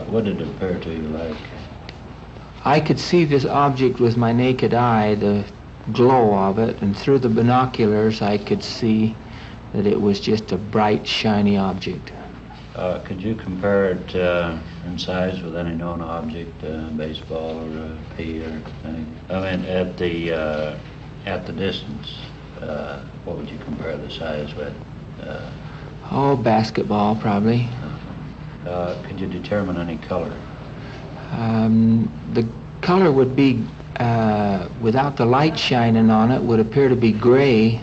What did it appear to you like? I could see this object with my naked eye, the glow of it, and through the binoculars I could see that it was just a bright, shiny object. Could you compare it in size with any known object, baseball or a pea or anything? I mean, at the distance, what would you compare the size with? Basketball, probably. Could you determine any color? The color would be, without the light shining on it, would appear to be gray.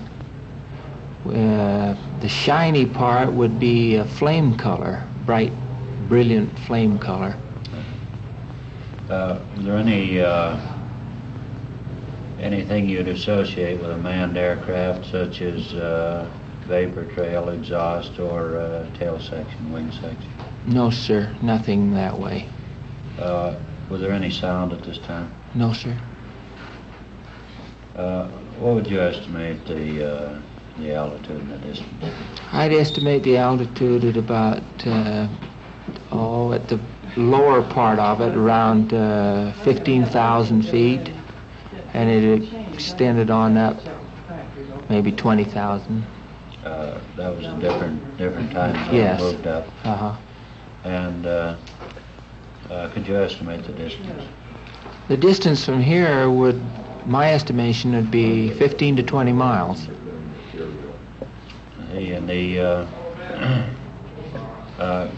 The shiny part would be a flame color, bright, brilliant flame color. Was there anything you'd associate with a manned aircraft, such as vapor trail, exhaust, or tail section, wing section? No, sir, nothing that way. Was there any sound at this time? No, sir. What would you estimate the altitude and the distance? I'd estimate the altitude at about, at the lower part of it, around 15,000 feet, and it extended on up maybe 20,000. That was a different time. Yes. It moved up. Uh-huh. And could you estimate the distance? The distance from here would, my estimation would be 15 to 20 miles. And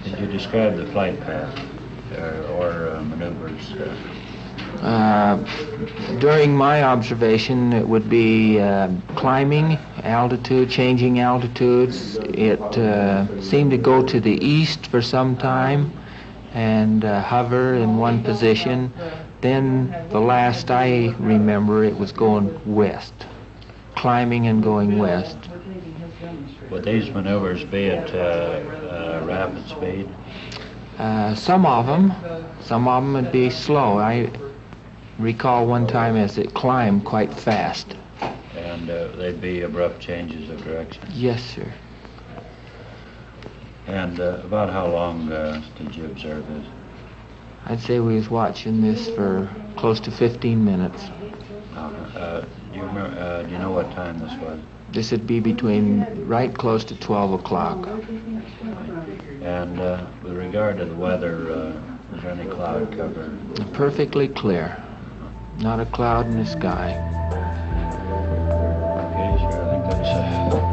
could you describe the flight path or maneuvers? During my observation, it would be climbing altitude, changing altitudes. It seemed to go to the east for some time and hover in one position. Then the last I remember, it was going west, climbing and going west. Would these maneuvers be at rapid speed? Some of them would be slow. I recall one time as it climbed quite fast. And they'd be abrupt changes of direction? Yes, sir. And about how long did you observe this? I'd say we was watching this for close to 15 minutes. Do you know what time this was? This would be between right close to 12 o'clock. And with regard to the weather, is there any cloud cover? Perfectly clear. Not a cloud in the sky. Okay, sure. I think that's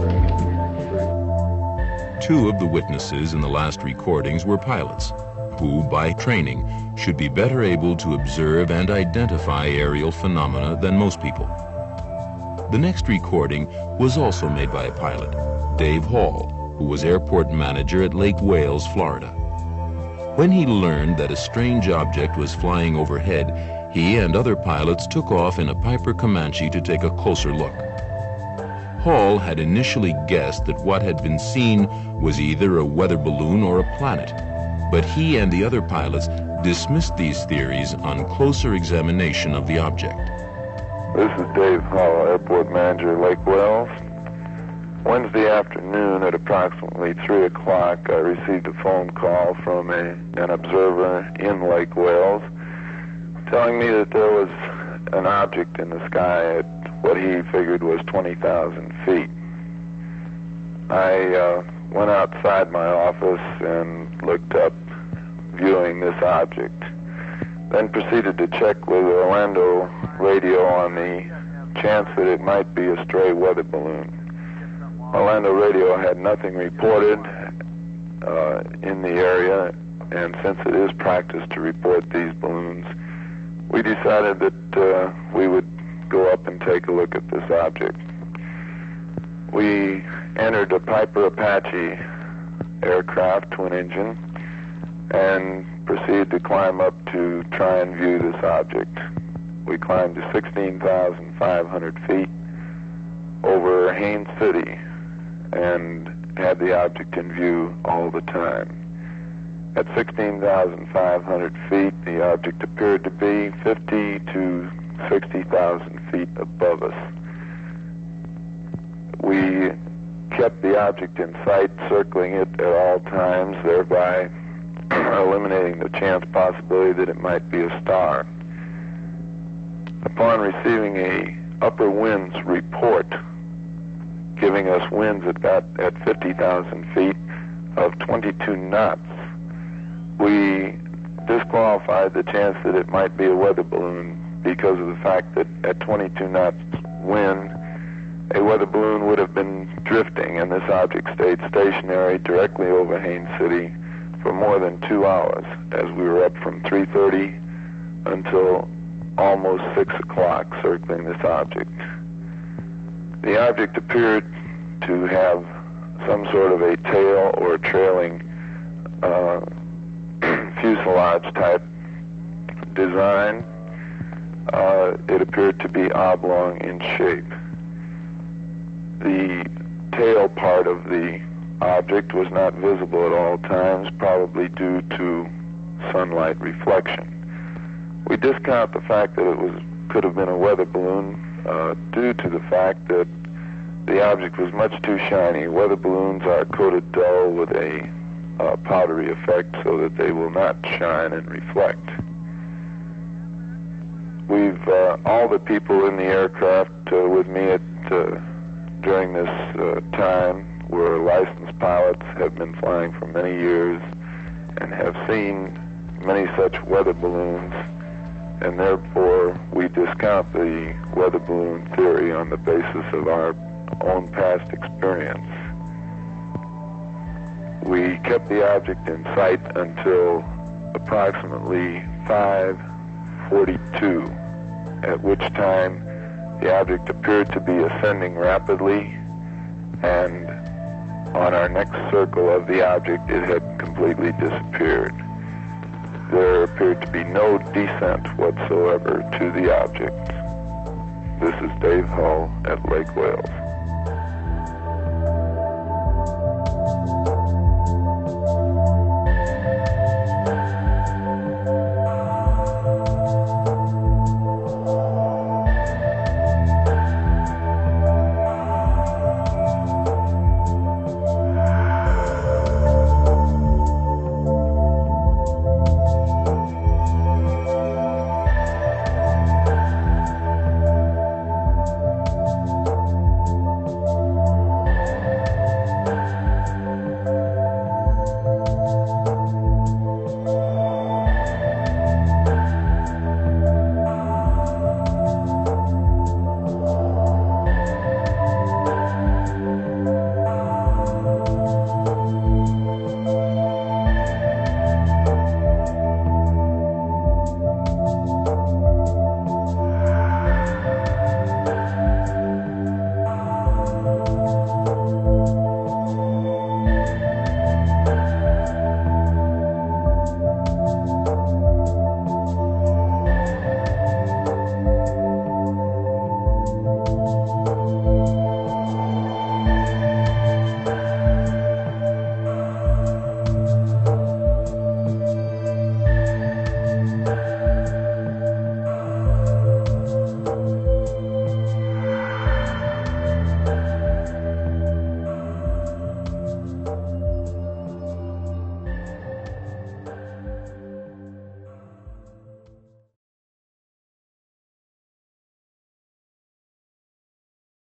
very good. Two of the witnesses in the last recordings were pilots, who, by training, should be better able to observe and identify aerial phenomena than most people. The next recording was also made by a pilot, Dave Hall, who was airport manager at Lake Wales, Florida. When he learned that a strange object was flying overhead, he and other pilots took off in a Piper Comanche to take a closer look. Hall had initially guessed that what had been seen was either a weather balloon or a planet, but he and the other pilots dismissed these theories on closer examination of the object. This is Dave Hall, airport manager at Lake Wales. Wednesday afternoon at approximately 3 o'clock, I received a phone call from an observer in Lake Wales telling me that there was an object in the sky at what he figured was 20,000 feet. I went outside my office and looked up, viewing this object. Then proceeded to check with Orlando radio on the chance that it might be a stray weather balloon. Orlando radio had nothing reported in the area, and since it is practice to report these balloons, we decided that we would go up and take a look at this object. We entered a Piper Apache aircraft, twin engine, and proceeded to climb up to try and view this object. We climbed to 16,500 feet over Haines City and had the object in view all the time. At 16,500 feet, the object appeared to be 50 to 60,000 feet above us. We kept the object in sight, circling it at all times, thereby eliminating the chance possibility that it might be a star. Upon receiving a upper winds report, giving us winds at 50,000 feet of 22 knots, we disqualified the chance that it might be a weather balloon because of the fact that at 22 knots wind, a weather balloon would have been drifting, and this object stayed stationary directly over Haines City for more than 2 hours, as we were up from 3:30 until almost 6 o'clock circling this object. The object appeared to have some sort of a tail or trailing fuselage type design. It appeared to be oblong in shape. The tail part of the object was not visible at all times, probably due to sunlight reflection. We discount the fact that it could have been a weather balloon due to the fact that the object was much too shiny. Weather balloons are coated dull with a powdery effect so that they will not shine and reflect. We've all the people in the aircraft with me during this time were licensed pilots, have been flying for many years, and have seen many such weather balloons, and therefore we discount the weather balloon theory on the basis of our own past experience. We kept the object in sight until approximately 5:42, at which time the object appeared to be ascending rapidly, and on our next circle of the object it had completely disappeared. There appeared to be no descent whatsoever to the object. This is Dave Hull at Lake Wales.